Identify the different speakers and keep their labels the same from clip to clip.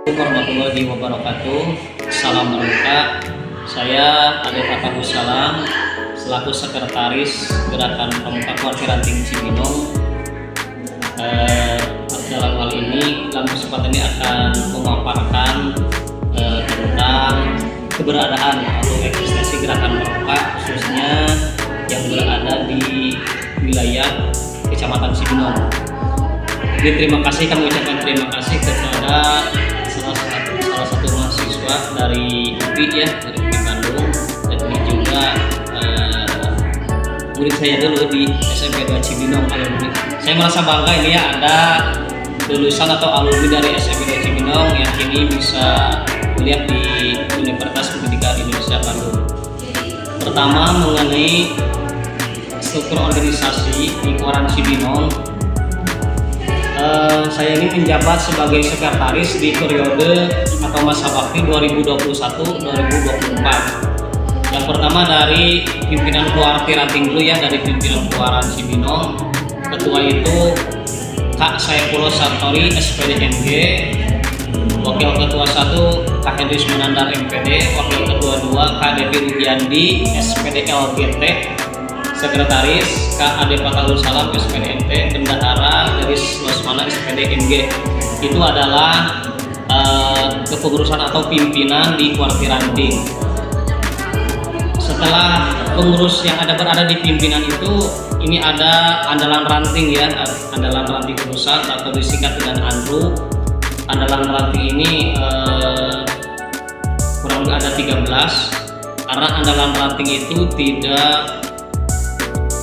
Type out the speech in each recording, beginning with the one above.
Speaker 1: Warahmatullahi wabarakatuh. Salam Pramuka. Saya Ade Fatahus Salam selaku Sekretaris Gerakan Pramuka Warti Ranting Cibinong. Dalam hal ini, dalam kesempatan ini akan memaparkan tentang keberadaan atau eksistensi Gerakan Pramuka, khususnya yang berada di wilayah Kecamatan Cibinong. Jadi terima kasih, kami ucapkan terima kasih kepada salah satu mahasiswa dari UPI ya, dari UPI Bandung, dan ini juga murid saya dulu di SMP 2 Cibinong alumni. Saya merasa bangga ini ya, ada lulusan atau alumni dari SMP 2 Cibinong yang kini bisa kuliah di Universitas Pendidikan Indonesia Bandung. Pertama, mengenai struktur organisasi di Koran Cibinong. Saya ini menjabat sebagai sekretaris di periode atau masa bakti 2021-2024. Yang pertama dari pimpinan Warti Ranting dulu ya, dari pimpinan Koran Cibinong. Ketua itu Kak Saifullah Sartori SPD MG, Wakil Ketua 1 Kak Hendris Menandar MPD, Wakil Ketua 2 Kak Devi Ruhyandi SPD LGT, Sekretaris Kak Ade Fatahus Salam SPD MT, Bendahara Garis Lesmana SPD MG. Itu adalah kepengurusan atau pimpinan di Warti Ranting. Setelah pengurus yang berada di pimpinan itu, ini ada Andalan Ranting ya, Andalan Ranting Pusat atau disingkat dengan ANRU. Andalan Ranting ini kurang lebih ada 13, karena Andalan Ranting itu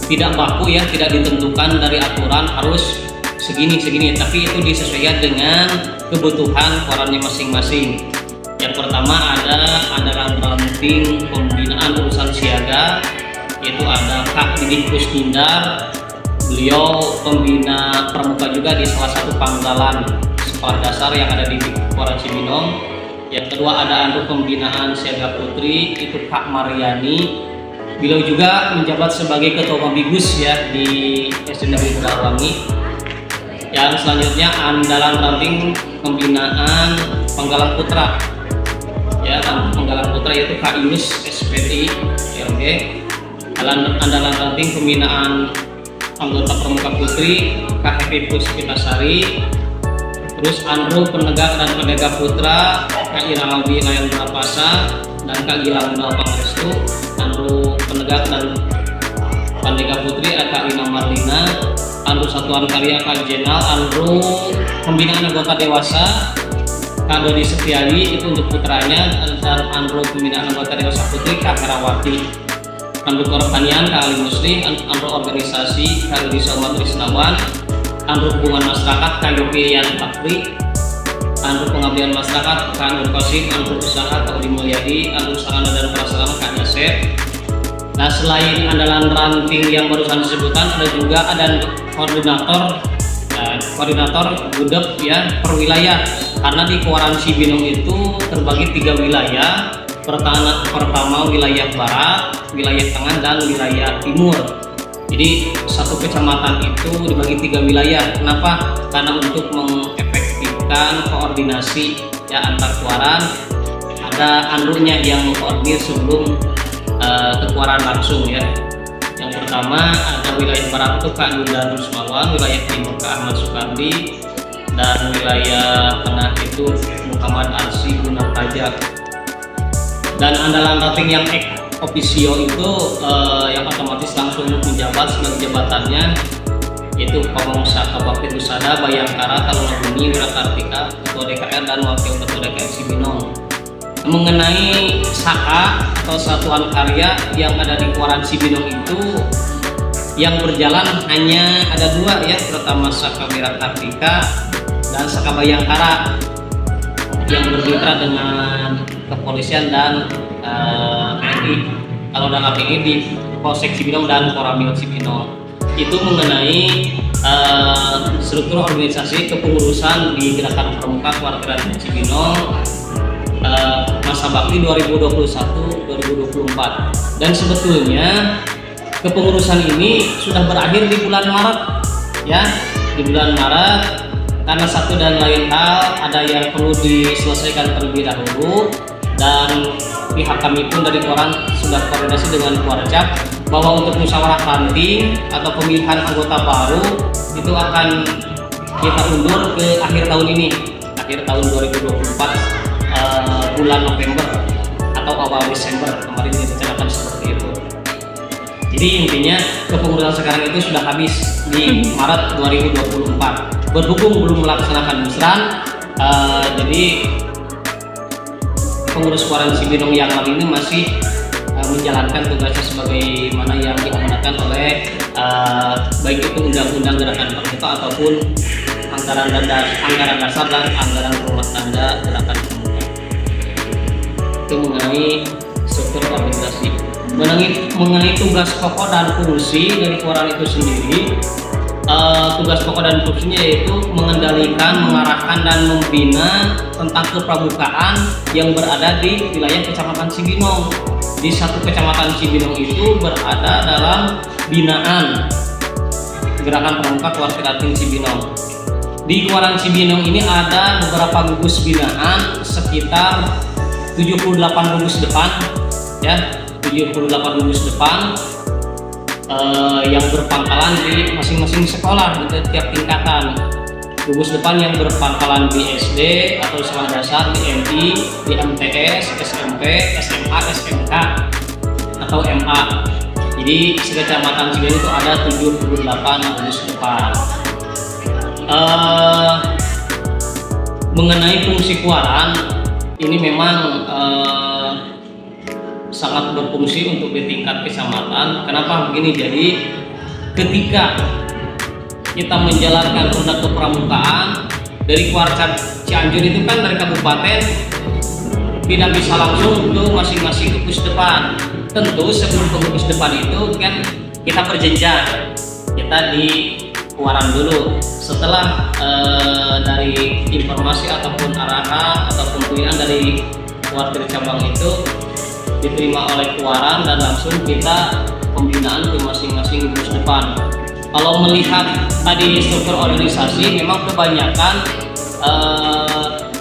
Speaker 1: tidak baku ya, tidak ditentukan dari aturan harus segini, tapi itu disesuaikan dengan kebutuhan korannya masing-masing. Yang pertama ada Andalan Ranting Pembinaan Urusan Siaga, yaitu ada Kak Didin Kusnindar, beliau pembina pramuka juga di salah satu pangkalan sekolah dasar yang ada di Koran Cibinong. Yang kedua ada Andru Pembinaan Siaga Putri, itu Kak Mariani. Beliau juga menjabat sebagai Ketua Pambigus ya di SD Negeri Tegalwangi. Yang selanjutnya Andalan Ranting Pembinaan Penggalang Putra ya, Penggalang Putra yaitu Kak Yunus SPTI LG. Andalan Ranting Pembinaan Anggota Pramuka Putri Kak Happy Puspitasari. Terus Andru Penegak dan Penegak Putra Kak Irang Albi Layan Berapasa dan Kak Gilang Undal Pangrestu. Andru Penegak dan Pandega Putri Kak Lina Marlina. Andru Satuan Karya Kak Jenal. Andru Pembinaan Anggota Dewasa Kak Dodi Setiawi, itu untuk putranya. Dan Andru Pembinaan Anggota Dewasa Putri Kak Herawati. Andru Pertanian Kak Ali Musli. Andru Organisasi Kak Risa Umat Risnawan. Andru Hubungan Masyarakat Kak Yogi Yan Fakri. Andru Pengabdian Masyarakat Kak Nur Qasim. Andru Usaha Kak Udi Mulyadi. Andru Sarana dan Prasarana Kak Yasef. Nah, selain Andalan Ranting yang barusan disebutkan, ada juga koordinator gudeg ya per wilayah, karena di Koran Cibinong itu terbagi 3 wilayah. Pertama wilayah barat, wilayah tengah, dan wilayah timur. Jadi satu kecamatan itu dibagi 3 wilayah. Kenapa? Karena untuk mengefektifkan koordinasi ya antar Koran, ada andrunya yang mengkoordinir sebelum ke Koran langsung ya. Yang pertama ada wilayah barat itu Kak Yunda Nusmawan, wilayah timur Kak Ahmad Sukardi, dan wilayah tengah itu Muhammad Arsi Gunapraja. Dan Andalan Ranting yang officio itu yang otomatis langsung menjabat sebagai jabatannya, yaitu Pamongsa Kabakti Husada Bayangkara Talunabumi Wirakartika, Ketua DKR dan Wakil Ketua DKR Cibinong. Mengenai SAKA atau Satuan Karya yang ada di Koran Cibinong itu, yang berjalan hanya ada 2 ya. Pertama SAKA Wirakartika dan SAKA Bayangkara yang bermitra dengan kepolisian dan TNI. Kalau dalam ini di Polsek Cibinong dan Koramil Cibinong. Itu mengenai struktur organisasi kepengurusan di Gerakan Pramuka Warti Ranting Cibinong masa bakti 2021-2024. Dan sebetulnya kepengurusan ini sudah berakhir di bulan Maret ya. Di bulan Maret karena satu dan lain hal ada yang perlu diselesaikan terlebih dahulu, dan pihak kami pun dari koran sudah koordinasi dengan Warcap bahwa untuk musyawarah ranting atau pemilihan anggota baru itu akan kita undur ke akhir tahun ini, akhir tahun 2024, bulan November atau awal Desember kemarin direncanakan seperti itu. Jadi intinya kepengurusan sekarang itu sudah habis di Maret 2024. Berhubung belum melaksanakan musran, jadi pengurus Koran Cibinong yang lain ini masih menjalankan tugasnya sebagaimana yang diamanatkan oleh baik itu undang-undang gerakan pramuka ataupun anggaran dasar dan anggaran rumah tangga gerakan pramuka. Itu mengenai struktur organisasi. Mengenai tugas pokok dan fungsi dari Koran itu sendiri, tugas pokok dan fungsinya yaitu mengendalikan, mengarahkan, dan membina tentang kepramukaan yang berada di wilayah Kecamatan Cibinong. Di satu Kecamatan Cibinong itu berada dalam binaan Gerakan Pramuka Keluarga Ranting Cibinong. Di Keluaran Cibinong ini ada beberapa gugus binaan, sekitar 78 gugus depan, ya, 78 gugus depan yang berpangkalan di masing-masing sekolah di setiap tingkatan. Gugus depan yang berpangkalan di SD atau sekolah dasar, di MI, di MTS, SMP, SMA, SMK atau MA. Jadi sekecamatan Cibinong itu ada 78 gugus depan. Mengenai fungsi Koran ini memang sangat berfungsi untuk di tingkat kecamatan. Kenapa begini? Jadi ketika kita menjalankan roda kepramukaan dari Warcap Cianjur itu kan dari kabupaten tidak bisa langsung ke masing-masing gugus depan. Tentu sebelum ke gugus depan itu kan kita berjenjang, kita di Koran dulu. Setelah dari informasi ataupun arahan ataupun pilihan dari warga cabang itu diterima oleh Koran dan langsung kita pembinaan ke masing-masing gugus depan. Kalau melihat tadi struktur organisasi, memang kebanyakan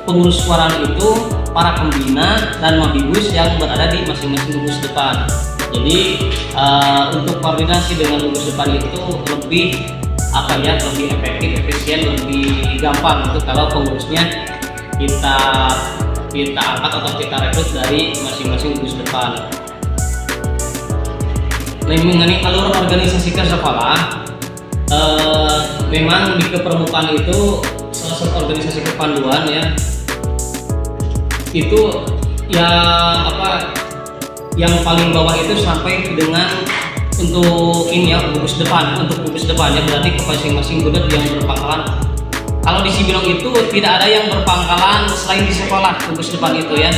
Speaker 1: pengurus Koran itu para pembina dan mabibus yang berada di masing-masing gugus depan. Jadi untuk koordinasi dengan gugus depan itu lebih lebih efektif, efisien, lebih gampang itu kalau pengurusnya kita angkat atau kita rekrut dari masing-masing gugus depan. Mengenai alur organisasi ke sekolah, memang di kepramukaan itu salah satu organisasi kepanduan ya, itu yang paling bawah itu sampai dengan untuk ini ya, gugus depan, untuk gugus depannya berarti ke masing-masing gudeg yang berpangkalan. Kalau di Cibinong itu tidak ada yang berpangkalan selain di sekolah gugus depan itu ya.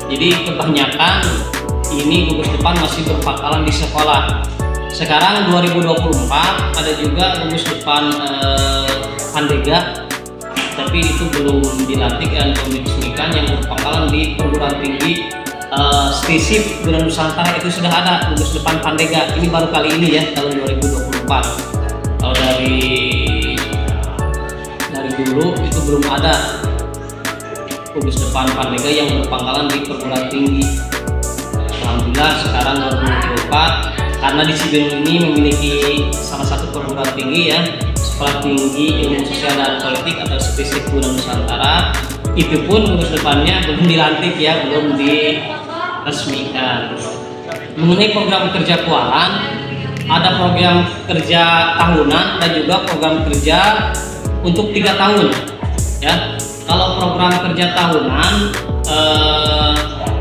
Speaker 1: Jadi kebanyakan ini gugus depan masih berpangkalan di sekolah. Sekarang 2024 ada juga gugus depan Pandega, tapi itu belum dilantik dan belum diresmikan. Yang berpangkalan di perguruan tinggi Stisip Guna Nusantara itu sudah ada gugus depan Pandega. Ini baru kali ini ya, tahun 2024. Kalau dari dulu itu belum ada gugus depan Pandega yang berpangkalan di perguruan tinggi. Alhamdulillah sekarang 2024 karena di Cibinong ini memiliki salah satu perguruan tinggi ya, Sekolah Tinggi Ilmu Sosial dan Politik atau Stisip Guna Nusantara. Itu pun gugus depannya belum dilantik ya, belum diresmikan. Mengenai program kerja Koran, ada program kerja tahunan dan juga program kerja untuk 3 tahun ya. Kalau program kerja tahunan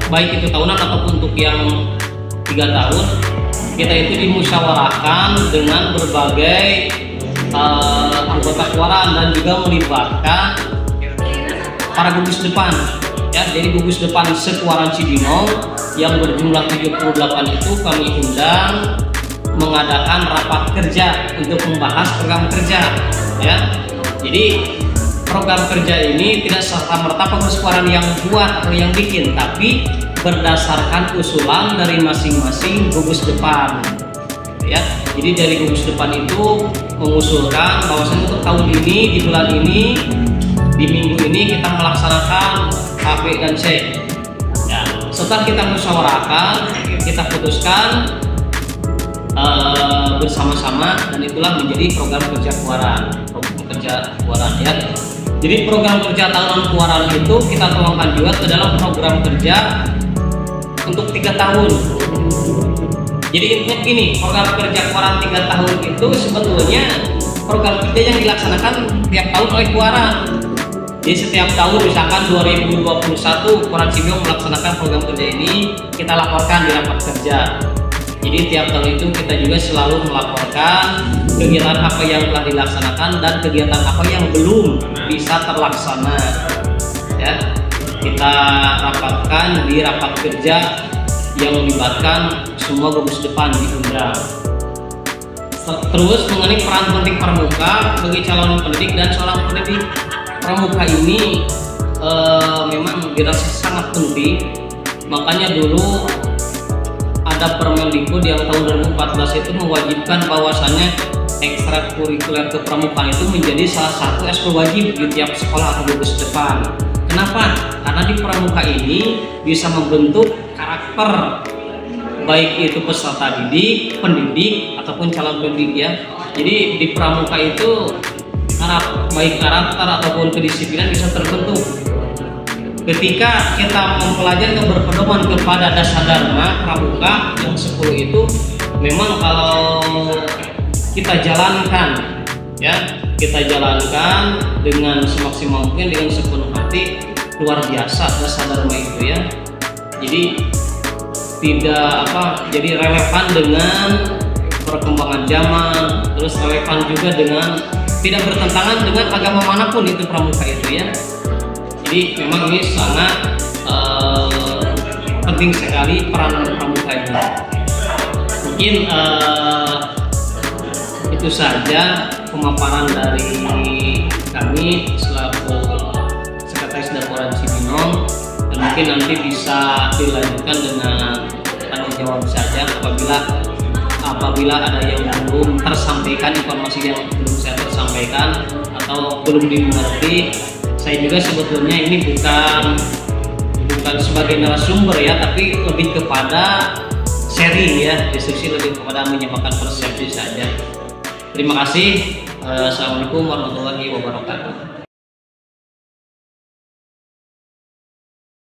Speaker 1: baik itu tahunan ataupun untuk yang 3 tahun, kita itu dimusyawarahkan dengan berbagai anggota Koran dan juga melibatkan para gugus depan ya. Jadi gugus depan se-Koran Cibinong yang berjumlah 78 itu kami undang mengadakan rapat kerja untuk membahas program kerja ya. Jadi program kerja ini tidak serta-merta pengurus Koran yang buat atau yang bikin, tapi berdasarkan usulan dari masing-masing gugus depan ya. Jadi dari gugus depan itu mengusulkan bahwasanya untuk tahun ini di bulan ini di minggu ini kita melaksanakan A, B, dan C. Ya, setelah kita musyawarahkan, kita putuskan bersama-sama, dan itulah menjadi program kerja Kewaran ya. Jadi program kerja tahunan Kewaran itu kita tuangkan juga ke dalam program kerja untuk 3 tahun. Jadi intinya gini, program kerja Kewaran 3 tahun itu sebetulnya program kerja yang dilaksanakan tiap tahun oleh Kewaran. Jadi setiap tahun misalkan 2021 Kewaran Cibiong melaksanakan program kerja ini, kita laporkan di rapat kerja. Jadi tiap tahun itu kita juga selalu melaporkan kegiatan apa yang telah dilaksanakan dan kegiatan apa yang belum bisa terlaksana. Ya, kita rapatkan di rapat kerja yang melibatkan semua gugus depan diundang. Terus mengenai peran penting pramuka bagi calon pendidik dan seorang pendidik, pramuka ini memang dirasa sangat penting. Makanya dulu ada Permendikbud yang tahun 2014 itu mewajibkan bahwasannya ekstrakurikuler kepramukaan itu menjadi salah satu ekskul wajib di tiap sekolah atau gugus depan. Kenapa? Karena di pramuka ini bisa membentuk karakter baik itu peserta didik, pendidik ataupun calon pendidik ya. Jadi di pramuka itu baik karakter ataupun kedisiplinan bisa terbentuk. Ketika kita mempelajari dan berpedoman kepada dasar dharma pramuka yang 10 itu, memang kalau kita jalankan ya, kita jalankan dengan semaksimal mungkin, dengan sepenuh hati, luar biasa dasar dharma itu ya. Jadi tidak jadi relevan dengan perkembangan zaman, terus relevan juga dengan tidak bertentangan dengan agama manapun itu pramuka itu ya. Jadi memang ini sangat penting sekali peran pramuka ini. Mungkin itu saja pemaparan dari kami selaku Sekretaris Kewaran Cibinong, dan mungkin nanti bisa dilanjutkan dengan tanya jawab saja apabila ada yang belum tersampaikan, informasi yang belum saya tersampaikan atau belum dimengerti. Saya juga sebetulnya ini bukan sebagai narasumber ya, tapi lebih kepada sharing ya, diskusi lebih kepada menyampaikan persepsi saja. Terima kasih. Assalamualaikum warahmatullahi wabarakatuh.